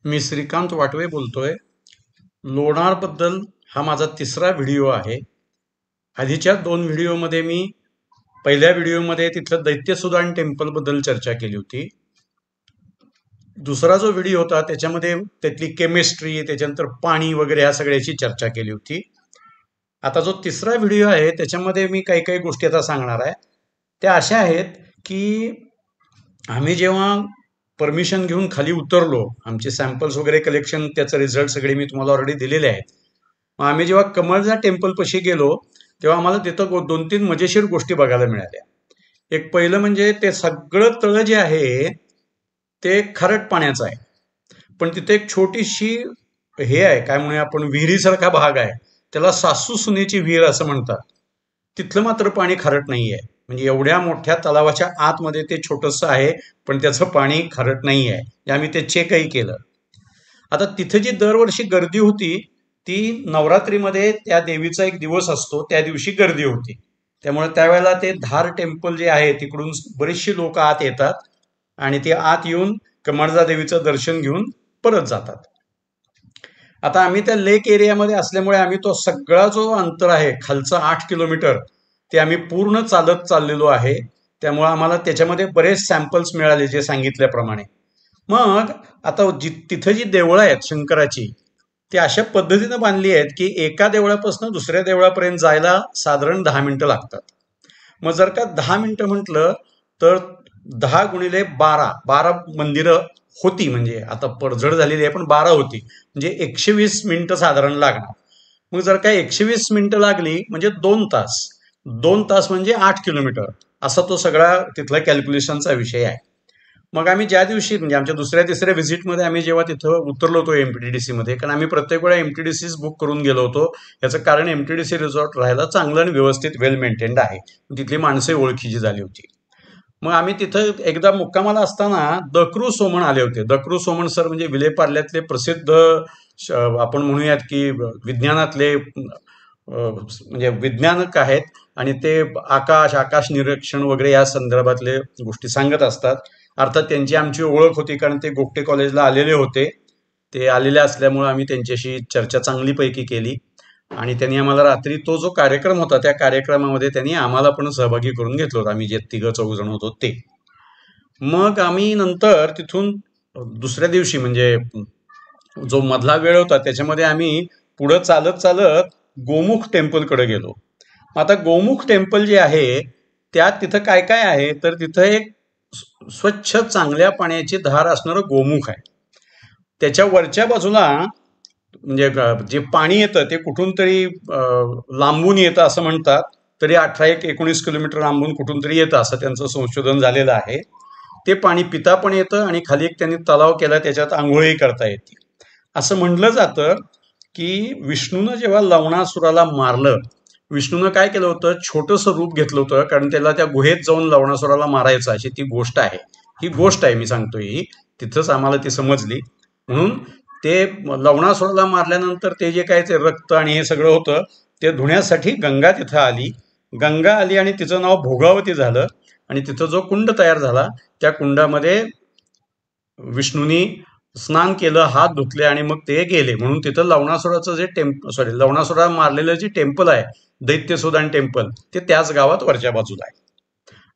मी श्रीकांत वाटवे बोलतोय. लोणारबद्दल हा माझा तिसरा व्हिडिओ आहे. आधीच्या दोन व्हिडिओमध्ये मी पहिल्या व्हिडिओमध्ये तिथलं दैत्यसुदान टेम्पल बद्दल चर्चा केली होती. दुसरा जो व्हिडिओ होता त्याच्यामध्ये त्यातली केमिस्ट्री, त्याच्यानंतर पाणी वगैरे ह्या सगळ्याची चर्चा केली होती. आता जो तिसरा व्हिडिओ आहे त्याच्यामध्ये मी काही काही गोष्टी आता सांगणार आहे. त्या अशा आहेत की आम्ही जेव्हा परमिशन घेऊन खाली उतरलो, आमचे सॅम्पल्स वगैरे कलेक्शन, त्याचे रिझल्ट सगळे मी तुम्हाला ऑलरेडी दिलेले आहेत. मग आम्ही जेव्हा कमळजा टेम्पल पाशी गेलो तेव्हा आम्हाला तिथं दोन तीन मजेशीर गोष्टी बघायला मिळाल्या. एक पहिलं म्हणजे ते सगळं तळ जे आहे ते खारट पाण्याचं आहे, पण तिथे एक छोटीशी हे आहे, काय म्हणूया आपण, विहिरीसारखा भाग आहे. त्याला सासू सुनेची विहीर असं म्हणतात. तिथलं मात्र पाणी खारट नाही आहे. म्हणजे एवढ्या मोठ्या तलावाच्या आतमध्ये ते छोटंसं आहे, पण त्याचं पाणी खारट नाही आहे. हे आम्ही ते चेकही केलं. आता तिथे जी दरवर्षी गर्दी होती ती नवरात्रीमध्ये त्या देवीचा एक दिवस असतो, त्या दिवशी गर्दी होती. त्यामुळे त्यावेळेला ते धार टेम्पल जे आहे तिकडून बरीचशी लोक आत येतात आणि ते आत येऊन कमळजा देवीचं दर्शन घेऊन परत जातात. आता आम्ही त्या लेक एरियामध्ये असल्यामुळे आम्ही तो सगळा जो अंतर आहे खालचा 8 किलोमीटर ते आम्ही पूर्ण चालत चाललेलो आहे. त्यामुळे आम्हाला त्याच्यामध्ये बरेच सॅम्पल्स मिळाले जे सांगितल्याप्रमाणे. मग आता तिथं जी देवळं आहेत शंकराची, ती अशा पद्धतीनं बांधली आहेत की एका देवळापासून दुसऱ्या देवळापर्यंत जायला साधारण 10 मिनिटं लागतात. मग जर का 10 मिनिटं म्हटलं तर 10 गुणिले 12 मंदिरं होती. म्हणजे आता पडझड झालेली आहे पण 12 होती, म्हणजे 120 मिनिटं साधारण लागणार. मग जर का 120 मिनिटं लागली म्हणजे 2 तास, 2 तास म्हणजे 8 किलोमीटर, असा तो सगळा तिथला कॅल्क्युलेशनचा विषय आहे. मग आम्ही ज्या दिवशी म्हणजे आमच्या दुसऱ्या तिसऱ्या व्हिजिटमध्ये आम्ही जेव्हा तिथं उतरलो होतो एमटीडीसी मध्ये, कारण आम्ही प्रत्येक वेळा एमटीडीसीच बुक करून गेलो होतो. याचं कारण एमटीडीसी रिसॉर्ट राहायला चांगलं आणि व्यवस्थित वेल मेंटेन्ड आहे, तिथली माणसे ओळखीची झाली होती. मग आम्ही तिथं एकदा मुक्कामाला असताना दक्रू सोमण आले होते. दक्रू सोमण सर म्हणजे विलेपार्ल्यातले प्रसिद्ध आपण म्हणूयात की विज्ञानातले म्हणजे विज्ञानक आहेत आणि ते आकाश निरीक्षण वगैरे या संदर्भातले गोष्टी सांगत असतात. अर्थात त्यांची आमची ओळख होती कारण ते गोगटे कॉलेजला आलेले होते. ते आलेले असल्यामुळे आम्ही त्यांच्याशी चर्चा चांगलीपैकी केली आणि त्यांनी आम्हाला रात्री तो जो कार्यक्रम होता त्या कार्यक्रमामध्ये त्यांनी आम्हाला पण सहभागी करून घेतलं होतं, आम्ही जे 3-4 जण होतो ते. मग आम्ही नंतर तिथून दुसऱ्या दिवशी म्हणजे जो मधला वेळ होता त्याच्यामध्ये आम्ही पुढं चालत चालत गोमुख टेम्पलकडे गेलो. आता गोमुख टेम्पल जे आहे त्यात तिथं काय काय आहे तर तिथं एक स्वच्छ चांगल्या पाण्याची धार असणारं गोमुख आहे. त्याच्या वरच्या बाजूला म्हणजे जे पाणी येतं ते कुठून तरी लांबून येतं असं म्हणतात. तरी 18-19 किलोमीटर लांबून कुठून तरी येतं असं त्यांचं संशोधन झालेलं आहे. ते पाणी पिता पण येतं आणि खाली एक त्यांनी तलाव केला, त्याच्यात आंघोळही करता येते. असं म्हणलं जातं की विष्णूनं जेव्हा लवणासुराला मारलं, विष्णूनं काय केलं होतं, छोटंसं रूप घेतलं होतं, कारण त्याला त्या गुहेत जाऊन लवणासुराला मारायचं अशी ती गोष्ट आहे. ही गोष्ट आहे, मी सांगतोय ही, तिथंच आम्हाला ती समजली. म्हणून ते लवणासुराला मारल्यानंतर ते जे काय ते रक्त आणि हे सगळं होतं ते धुण्यासाठी गंगा तिथं आली. गंगा आली आणि तिचं नाव भोगावती झालं आणि तिथं जो कुंड तयार झाला त्या कुंडामध्ये विष्णूनी स्नान केलं, हात धुतले आणि मग ते गेले. म्हणून तिथं लवणासुराचं जे लवणासुरा मारलेलं जे टेम्पल आहे दैत्यसुदान टेम्पल, ते त्याच गावात वरच्या बाजूला आहे.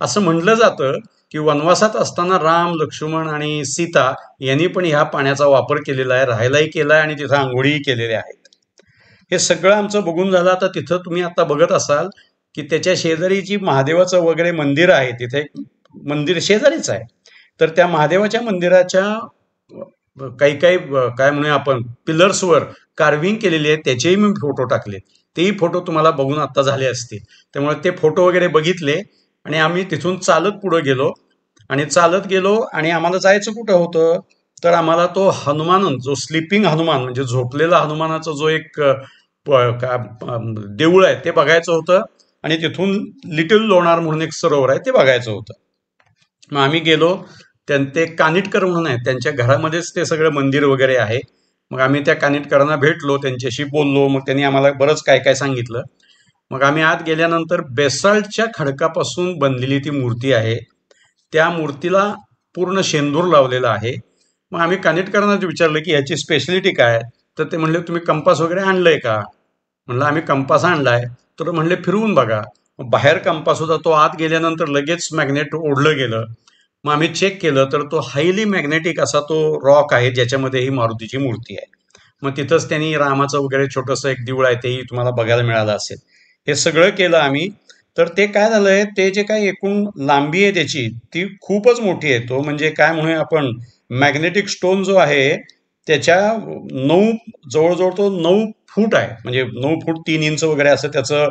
असं म्हणलं जातं की वनवासात असताना राम, लक्ष्मण आणि सीता यांनी पण ह्या पाण्याचा वापर केलेला आहे, राहायलाही केला आहे आणि तिथं आंघोळीही केलेल्या आहेत. हे सगळं आमचं बघून झालं. आता तिथं तुम्ही आता बघत असाल की त्याच्या शेजारी जी महादेवाचं वगैरे मंदिर आहे, तिथे एक मंदिर शेजारीच आहे. तर त्या महादेवाच्या मंदिराच्या काही काही काय म्हणूया आपण पिलर्सवर कार्विंग केलेली आहे, त्याचेही मी फोटो टाकले. तेही फोटो तुम्हाला बघून आता झाले असतील. त्यामुळे ते फोटो वगैरे बघितले आणि आम्ही तिथून चालत पुढे गेलो आणि आम्हाला जायचं कुठं होतं तर आम्हाला तो हनुमान, जो स्लिपिंग हनुमान म्हणजे झोपलेला हनुमानाचा जो एक देऊळ आहे ते बघायचं होतं आणि तिथून लिटिल लोणार म्हणून एक सरोवर आहे ते बघायचं होतं. मग आम्ही गेलो. ते कानिटकर म्हणून आहेत, त्यांच्या घरामध्येच ते सगळं मंदिर वगैरे आहे. मग आम्ही त्या कानिटकरांना भेटलो, त्यांच्याशी बोललो. मग त्यांनी आम्हाला बरंच काय काय सांगितलं. मग आम्ही आत गेल्यानंतर बेसाल्टच्या खडकापासून बनलेली ती मूर्ती आहे. त्या मूर्तीला पूर्ण शेंदूर लावलेला आहे. मग आम्ही कनेक्ट करण्याचं विचारलं की याची स्पेशलिटी काय. तर ते म्हणले तुम्ही कंपास वगैरे आणलंय का. म्हणलं आम्ही कंपास आणलाय. तर म्हणले फिरवून बघा. मग बाहेर कंपास होता, तो आत गेल्यानंतर लगेच मॅग्नेट ओढलं गेलं. मग आम्ही चेक केलं तर तो हायली मॅग्नेटिक असा तो रॉक आहे, ज्याच्यामध्ये ही मारुतीची मूर्ती आहे. मग तिथंच त्यांनी रामाचं वगैरे छोटंसं एक देऊळ आहे, तेही तुम्हाला बघायला मिळालं असेल. हे सगळं केलं आम्ही. तर ते काय झालंय, ते जे काय एकूण लांबी आहे त्याची, ती खूपच मोठी आहे. तो म्हणजे काय म्हणूया आपण, मॅग्नेटिक स्टोन जो आहे त्याच्या 9, जवळजवळ तो 9 फूट आहे. म्हणजे 9 फूट 3 इंच वगैरे असं त्याचं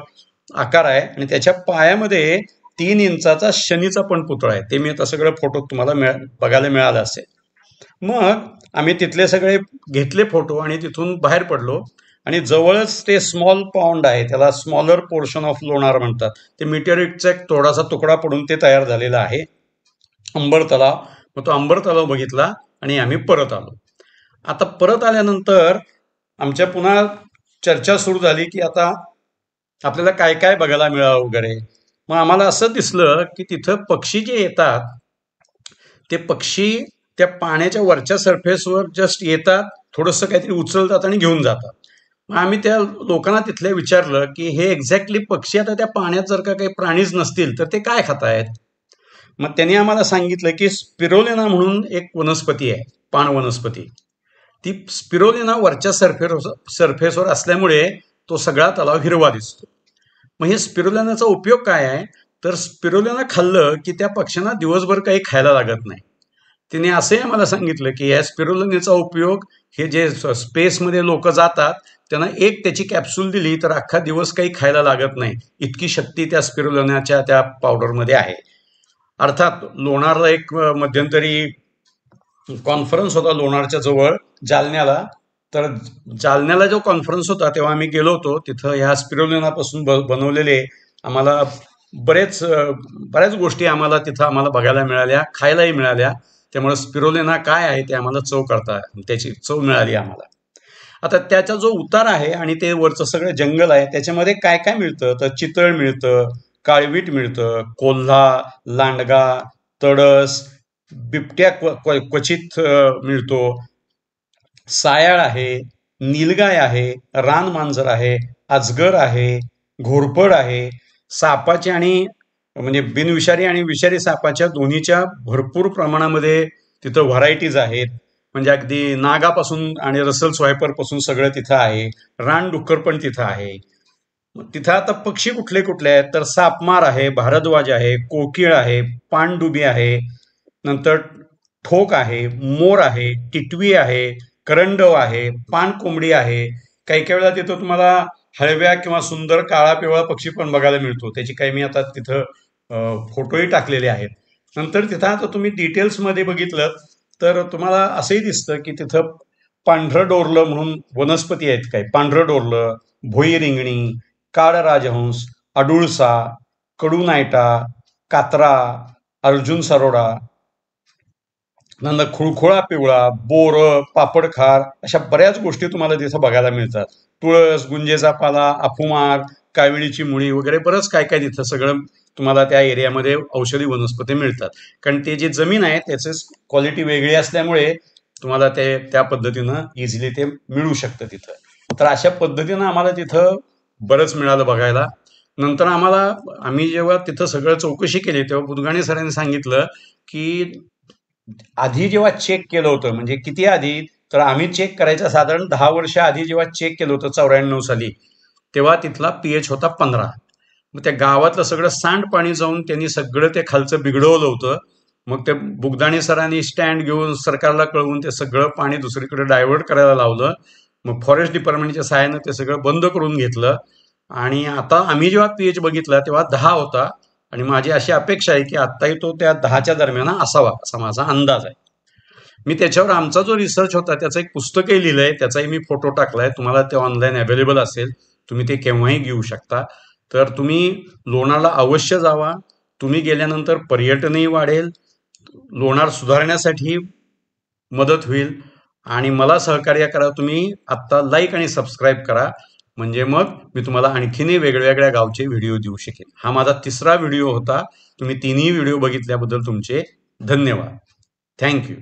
आकार आहे. आणि त्याच्या पायामध्ये 3 इंचाचा शनीचा पण पुतळा आहे. ते मी आता सगळं फोटो तुम्हाला बघायला मिळालं असेल. मग आम्ही तिथले सगळे घेतले फोटो आणि तिथून बाहेर पडलो. आणि जवळच ते स्मॉल पॉन्ड आहे, त्याला स्मॉलर पोर्शन ऑफ लोणार म्हणतात. ते मीटेरिटचा एक थोडासा तुकडा पडून ते तयार झालेला आहे, अंबर तलाव. मग तो अंबर तलाव बघितला आणि आम्ही परत आलो. आता परत आल्यानंतर आमच्या पुन्हा चर्चा सुरू झाली की आता आपल्याला काय काय बघायला मिळावं वगैरे. मग आम्हाला असं दिसलं की तिथं पक्षी जे येतात, ते पक्षी त्या पाण्याच्या वरच्या सरफेसवर जस्ट येतात, थोडंसं काहीतरी उचलतात आणि घेऊन जातात. मग आम्ही त्या लोकांना तिथल्या विचारलं की हे एक्झॅक्टली पक्षी आता त्या पाण्यात जर का काही प्राणीच नसतील तर ते काय खातायत. मग त्यांनी आम्हाला सांगितलं की स्पिरोलेना म्हणून एक वनस्पती आहे, पाण वनस्पती. ती स्पिरोलेना वरच्या सरफेसवर असल्यामुळे तो सगळा तलाव हिरवा दिसतो. मग हे स्पिरुलिनाचा उपयोग काय आहे, तर स्पिरुलिना खाल्लं की त्या पक्ष्यांना दिवसभर काही खायला लागत नाही. तिने असंही आम्हाला सांगितलं की या स्पिरुलिनाचा उपयोग, हे जे स्पेसमध्ये लोक जातात त्यांना एक त्याची कॅप्सूल दिली तर अख्खा दिवस काही खायला लागत नाही, इतकी शक्ती त्या स्पिरुलिनाच्या त्या पावडरमध्ये आहे. अर्थात लोणारला एक मध्यंतरी कॉन्फरन्स होता लोणारच्या जवळ जालन्याला. तर जालन्याला जो कॉन्फरन्स होता तेव्हा आम्ही गेलो होतो. तिथं ह्या स्पिरुलिनापासून बनवलेले आम्हाला बऱ्याच गोष्टी आम्हाला तिथं आम्हाला बघायला मिळाल्या, खायलाही मिळाल्या. त्यामुळे स्पिरुलिना काय आहे ते आम्हाला चव करता, त्याची चव मिळाली आम्हाला. आता त्याचा जो उतार आहे आणि ते वरचं सगळं जंगल आहे, त्याच्यामध्ये काय काय मिळतं, तर चितळ मिळतं, काळवीट मिळतं, कोल्हा, लांडगा, तडस, बिबट्या क्वचित मिळतो, सायाळ आहे, नीलगाय आहे, रान मांजर आहे, अजगर आहे, घोरपड आहे. सापाचे आणि म्हणजे बिनविषारी आणि विषारी सापाच्या दोन्हीच्या भरपूर प्रमाणामध्ये तिथं व्हरायटीज आहेत. म्हणजे अगदी नागापासून आणि रसल स्वायपर पासून सगळं तिथं आहे. रानडुक्कर पण तिथं आहे. तिथं आता पक्षी कुठले कुठले आहेत, तर सापमार आहे, भारद्वाज आहे, कोकिळ आहे, पाणडुबी आहे, नंतर ठोक आहे, मोर आहे, टिटवी आहे, करंडव आहे, पाणकोंबडी आहे. काही काही वेळा तिथं तुम्हाला हळव्या किंवा सुंदर काळा पिवळा पक्षी पण बघायला मिळतो. त्याची काही मी आता तिथं फोटोही टाकलेले आहेत. नंतर तिथं आता तुम्ही डिटेल्समध्ये बघितलं तर तुम्हाला असंही दिसतं की तिथं पांढरं डोरलं म्हणून वनस्पती आहेत. काही पांढरं डोरलं, भोई रिंगणी, काळ राजहंस, अडुळसा, कडूनायटा, कात्रा, अर्जुन सरोडा, नंतर खुळखुळा पिवळा, बोर, पापडखार, अशा बऱ्याच गोष्टी तुम्हाला तिथं बघायला मिळतात. तुळस, गुंजेचा पाला, अफुमार, काविळीची मुळी वगैरे बरंच काय काय तिथं सगळं तुम्हाला त्या एरियामध्ये औषधी वनस्पती मिळतात. कारण ते जे जमीन आहे त्याची क्वालिटी वेगळी असल्यामुळे तुम्हाला ते त्या पद्धतीनं इझिली ते मिळू शकतं तिथं. तर अशा पद्धतीनं आम्हाला तिथं बरंच मिळालं बघायला. नंतर आम्ही जेव्हा तिथं सगळं चौकशी केली तेव्हा बुदगाणे सरांनी सांगितलं की आधी जेव्हा चेक केलं होतं, म्हणजे किती आधी, तर आम्ही चेक करायचं साधारण 10 वर्ष आधी जेव्हा चेक केलं होतं 94 साली, तेव्हा तिथला पीएच होता 15. मग त्या गावातलं सगळं सांडपाणी जाऊन त्यांनी सगळं ते खालचं बिघडवलं होतं. मग ते बुगदाणे सरांनी स्टँड घेऊन सरकारला कळवून ते सगळं पाणी दुसरीकडे डायव्हर्ट करायला लावलं. मग फॉरेस्ट डिपार्टमेंटच्या सहाय्यानं ते सगळं बंद करून घेतलं. आणि आता आम्ही जेव्हा पीएच बघितला तेव्हा 10 होता. आणि माझी अशी अपेक्षा आहे की आत्ताही तो त्या 10च्या दरम्यान असावा असा माझा अंदाज आहे. मी त्याच्यावर आमचा जो रिसर्च होता त्याचं एक पुस्तकही लिहिलंय, त्याचाही मी फोटो टाकलाय. तुम्हाला ते ऑनलाईन अवेलेबल असेल, तुम्ही ते केव्हाही घेऊ शकता. तर तुम्ही लोणारला अवश्य जावा. तुम्ही गेल्यानंतर पर्यटनही वाढेल, लोणार सुधारण्यासाठी मदत होईल. आणि मला सहकार्य करा. तुम्ही आत्ता लाईक आणि सबस्क्राईब करा, म्हणजे मग मी तुम्हाला आणखीनही वेगवेगळ्या गावचे व्हिडिओ देऊ शकेन. हा माझा 3रा व्हिडिओ होता. तुम्ही 3ही व्हिडिओ बघितल्याबद्दल तुमचे धन्यवाद. थँक्यू.